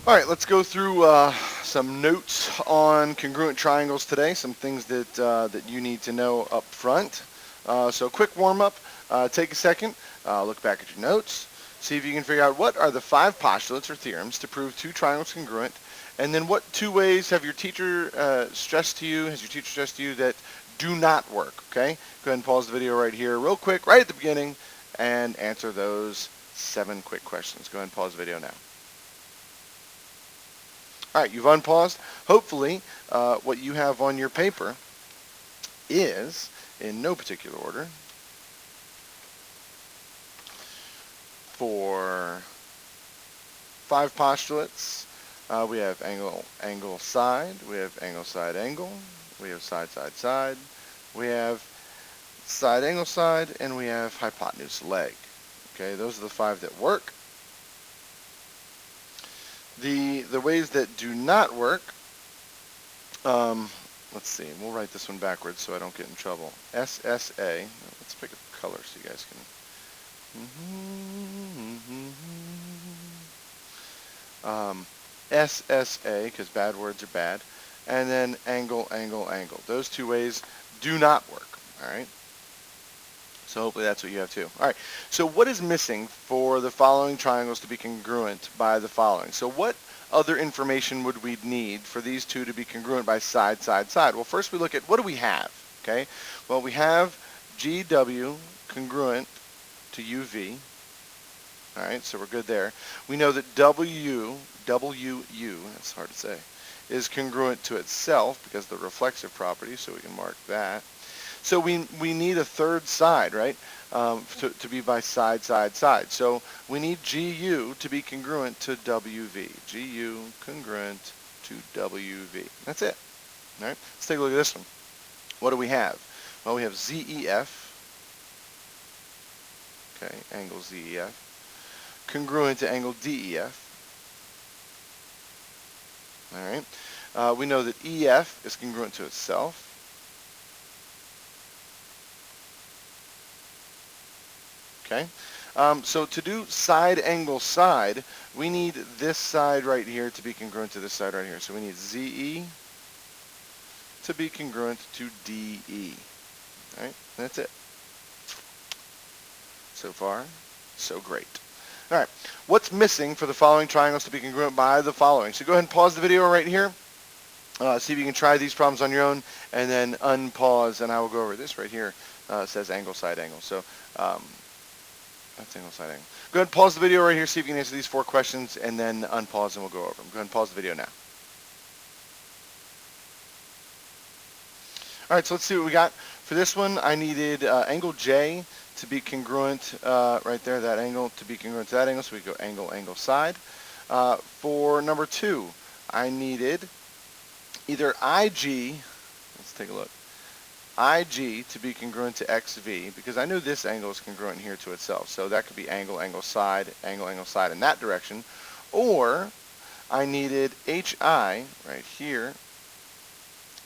All right, let's go through some notes on congruent triangles today, some things that you need to know up front. So quick warm-up, take a second, look back at your notes, see if you can figure out what are the 5 postulates or theorems to prove 2 triangles congruent, and then what 2 ways have your teacher stressed to you, that do not work, okay? Go ahead and pause the video right here real quick, right at the beginning, and answer those 7 quick questions. Go ahead and pause the video now. All right, you've unpaused. Hopefully, what you have on your paper is, in no particular order, for 5 postulates, we have angle, angle, side. We have angle, side, angle. We have side, side, side. We have side, angle, side, and we have hypotenuse, leg. Okay, those are the 5 that work. The ways that do not work, let's see, we'll write this one backwards so I don't get in trouble. SSA, let's pick a color so you guys can. SSA, because bad words are bad, and then angle, angle, angle. Those 2 ways do not work, all right? So hopefully that's what you have too. All right, so what is missing for the following triangles to be congruent by the following? So what other information would we need for these 2 to be congruent by side, side, side? Well, first we look at what do we have, okay? Well, we have GW congruent to UV. All right, so we're good there. We know that WU, that's hard to say, is congruent to itself because of the reflexive property, so we can mark that. So we need a third side, right, to be by side, side, side. So we need GU to be congruent to WV. GU congruent to WV. That's it. All right, let's take a look at this one. What do we have? Well, we have ZEF, okay, angle ZEF, congruent to angle DEF. All right, we know that EF is congruent to itself. Okay, so to do side angle side, we need this side right here to be congruent to this side right here. So we need ZE to be congruent to DE. All right, that's it. So far, so great. All right, what's missing for the following triangles to be congruent by the following? So go ahead and pause the video right here. See if you can try these problems on your own, and then unpause, and I will go over this right here. It says angle, side, angle. So that's angle, side, angle. Go ahead and pause the video right here, see if you can answer these 4 questions, and then unpause, and we'll go over them. Go ahead and pause the video now. All right, so let's see what we got. For this one, I needed angle J to be congruent right there, that angle to be congruent to that angle, so we go angle, angle, side. For number 2, I needed either IG, let's take a look, IG to be congruent to XV, because I knew this angle is congruent here to itself, so that could be angle, angle, side, angle, angle, side in that direction. Or I needed HI right here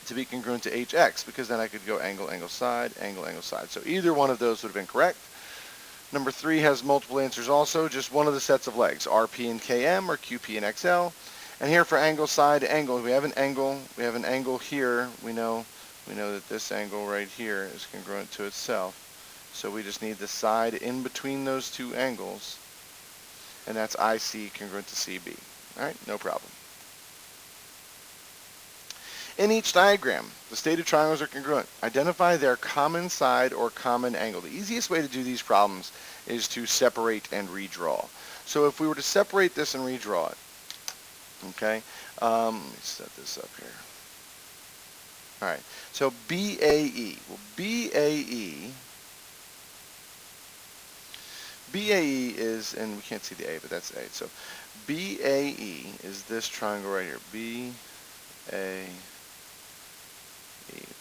to be congruent to HX, because then I could go angle, angle, side, angle, angle, side. So either one of those would have been correct. Number 3 has multiple answers also, just one of the sets of legs, RP and KM or QP and XL. And here for angle, side, angle, we have an angle here. We know that this angle right here is congruent to itself. So we just need the side in between those 2 angles, and that's IC congruent to CB. All right, no problem. In each diagram, the stated triangles are congruent. Identify their common side or common angle. The easiest way to do these problems is to separate and redraw. So if we were to separate this and redraw it, okay, let me set this up here. All right, so BAE. Well, BAE is, and we can't see the A, but that's A. So BAE is this triangle right here. BAE.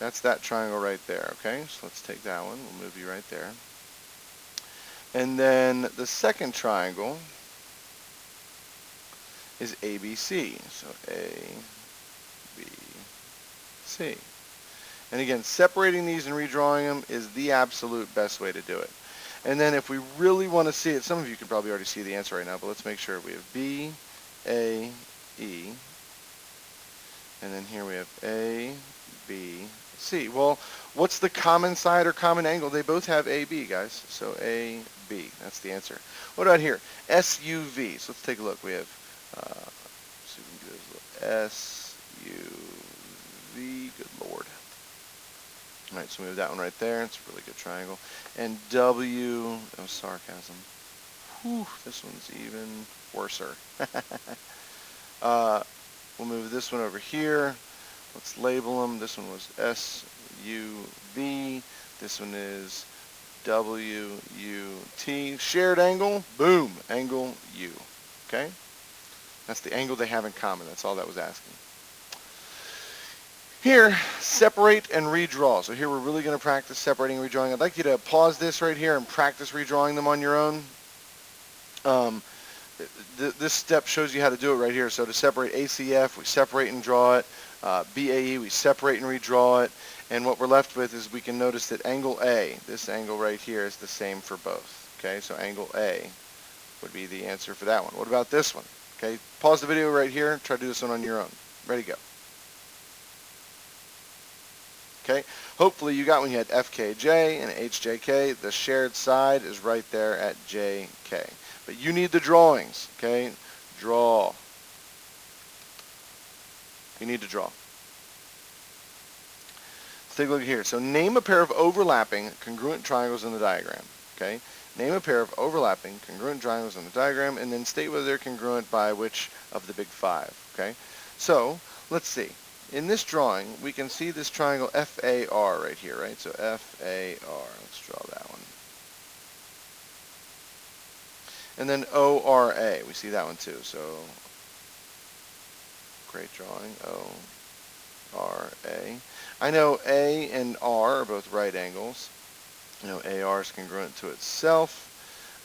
That's that triangle right there, okay? So let's take that one. We'll move you right there. And then the second triangle is ABC. So ABC. And again, separating these and redrawing them is the absolute best way to do it. And then if we really want to see it, some of you can probably already see the answer right now, but let's make sure we have B, A, E. And then here we have A, B, C. Well, what's the common side or common angle? They both have AB, guys. So AB, that's the answer. What about here? SUV. So let's take a look. We have, see if we can do this. SUV, good Lord. All right, so we have that one right there. It's a really good triangle. And W, oh, sarcasm. Whew, this one's even worser. We'll move this one over here. Let's label them. This one was SUV. This one is WUT. Shared angle, boom, angle U. Okay? That's the angle they have in common. That's all that was asking. Here, separate and redraw. So here we're really going to practice separating and redrawing. I'd like you to pause this right here and practice redrawing them on your own. This step shows you how to do it right here. So to separate ACF, we separate and draw it. BAE, we separate and redraw it. And what we're left with is we can notice that angle A, this angle right here, is the same for both. Okay, so angle A would be the answer for that one. What about this one? Okay, pause the video right here. Try to do this one on your own. Ready, go. Okay, hopefully you got when you had FKJ and HJK. The shared side is right there at JK. But you need the drawings, okay? Draw. You need to draw. Let's take a look here. So name a pair of overlapping congruent triangles in the diagram, okay? Name a pair of overlapping congruent triangles in the diagram and then state whether they're congruent by which of the big five, okay? So let's see. In this drawing, we can see this triangle FAR right here, right? So FAR, let's draw that one. And then ORA, we see that one too. So great drawing, ORA. I know A and R are both right angles. You know, AR is congruent to itself.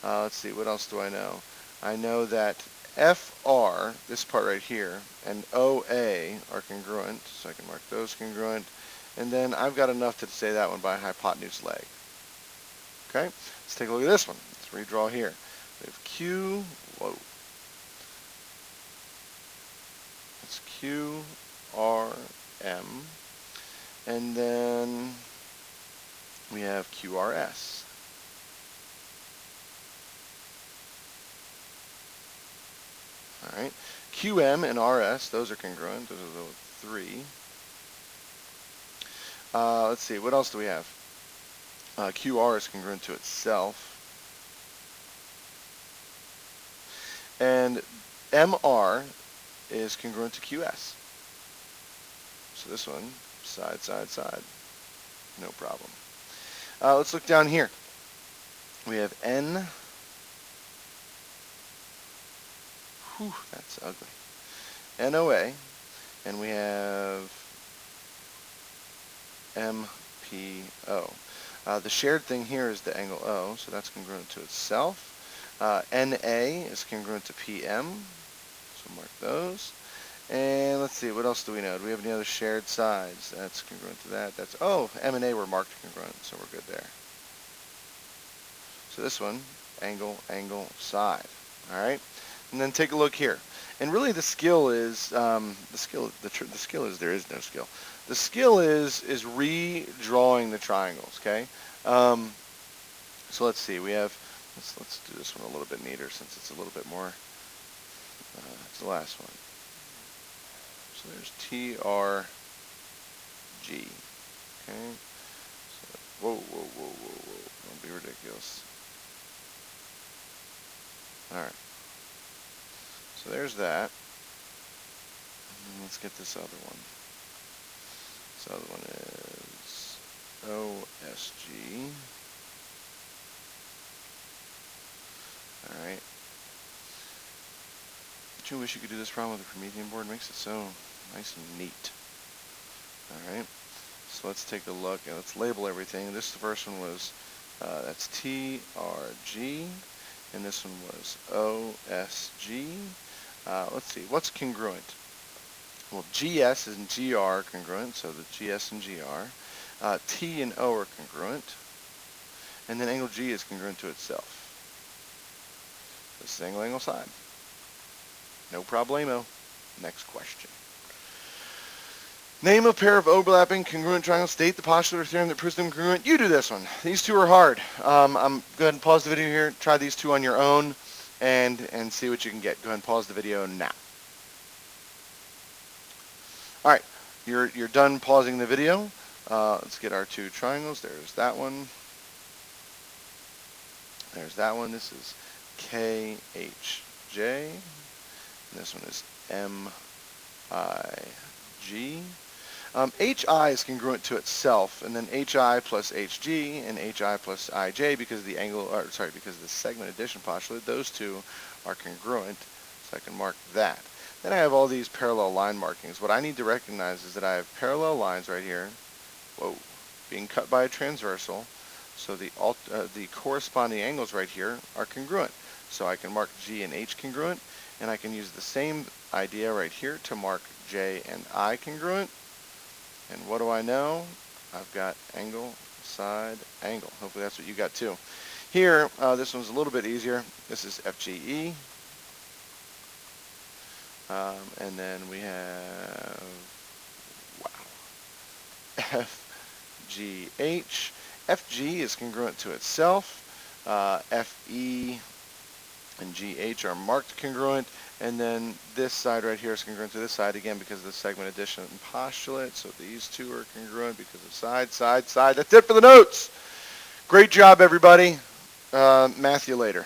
Let's see, what else do I know? I know that FR, this part right here, and OA are congruent, so I can mark those congruent. And then I've got enough to say that one by hypotenuse leg. Okay, let's take a look at this one. Let's redraw here. We have Q, whoa. It's Q, R, M. And then we have QRS. All right, QM and RS, those are congruent. Those are the three. Let's see, what else do we have? QR is congruent to itself. And MR is congruent to QS. So this one, side, side, side. No problem. Let's look down here. We have N. Whew, that's ugly. NOA. And we have MPO. The shared thing here is the angle O, so that's congruent to itself. NA is congruent to PM, so mark those. And let's see, what else do we know? Do we have any other shared sides? That's congruent to that. That's, oh, M and A were marked congruent, so we're good there. So this one, angle, angle, side. All right, and then take a look here. And really, the skill is the skill is there is no skill. The skill is redrawing the triangles. Okay. So let's see. We have let's do this one a little bit neater since it's a little bit more. It's the last one. So there's TRG. Okay. So, whoa, whoa, whoa, whoa, whoa! Don't be ridiculous. All right. So there's that. And let's get this other one. This other one is OSG. All right. Don't you wish you could do this problem with a Promethean board? It makes it so nice and neat. All right. So let's take a look and let's label everything. This the first one was that's TRG, and this one was OSG. Let's see, what's congruent? Well, GS and GR are congruent, so the GS and GR. T and O are congruent. And then angle G is congruent to itself. This is angle, angle, side. No problemo. Next question. Name a pair of overlapping congruent triangles. State the postulate or theorem that proves them congruent. You do this one. These two are hard. I'm go ahead and pause the video here. Try these two on your own and see what you can get. Go ahead and pause the video now. All right, you're done pausing the video. Let's get our two triangles. There's that one. There's that one. This is KHJ. And this one is MIG. HI is congruent to itself, and then HI plus HG and HI plus IJ because of the because of the segment addition postulate. Those two are congruent, so I can mark that. Then I have all these parallel line markings. What I need to recognize is that I have parallel lines right here, being cut by a transversal, so the corresponding angles right here are congruent. So I can mark G and H congruent, and I can use the same idea right here to mark J and I congruent. And what do I know? I've got angle, side, angle. Hopefully that's what you got too. Here, this one's a little bit easier. This is FGE. And then we have, FGH. FG is congruent to itself. FE and GH are marked congruent. And then this side right here is congruent to this side, again, because of the segment addition postulate. So these two are congruent because of side, side, side. That's it for the notes. Great job, everybody. Math you later.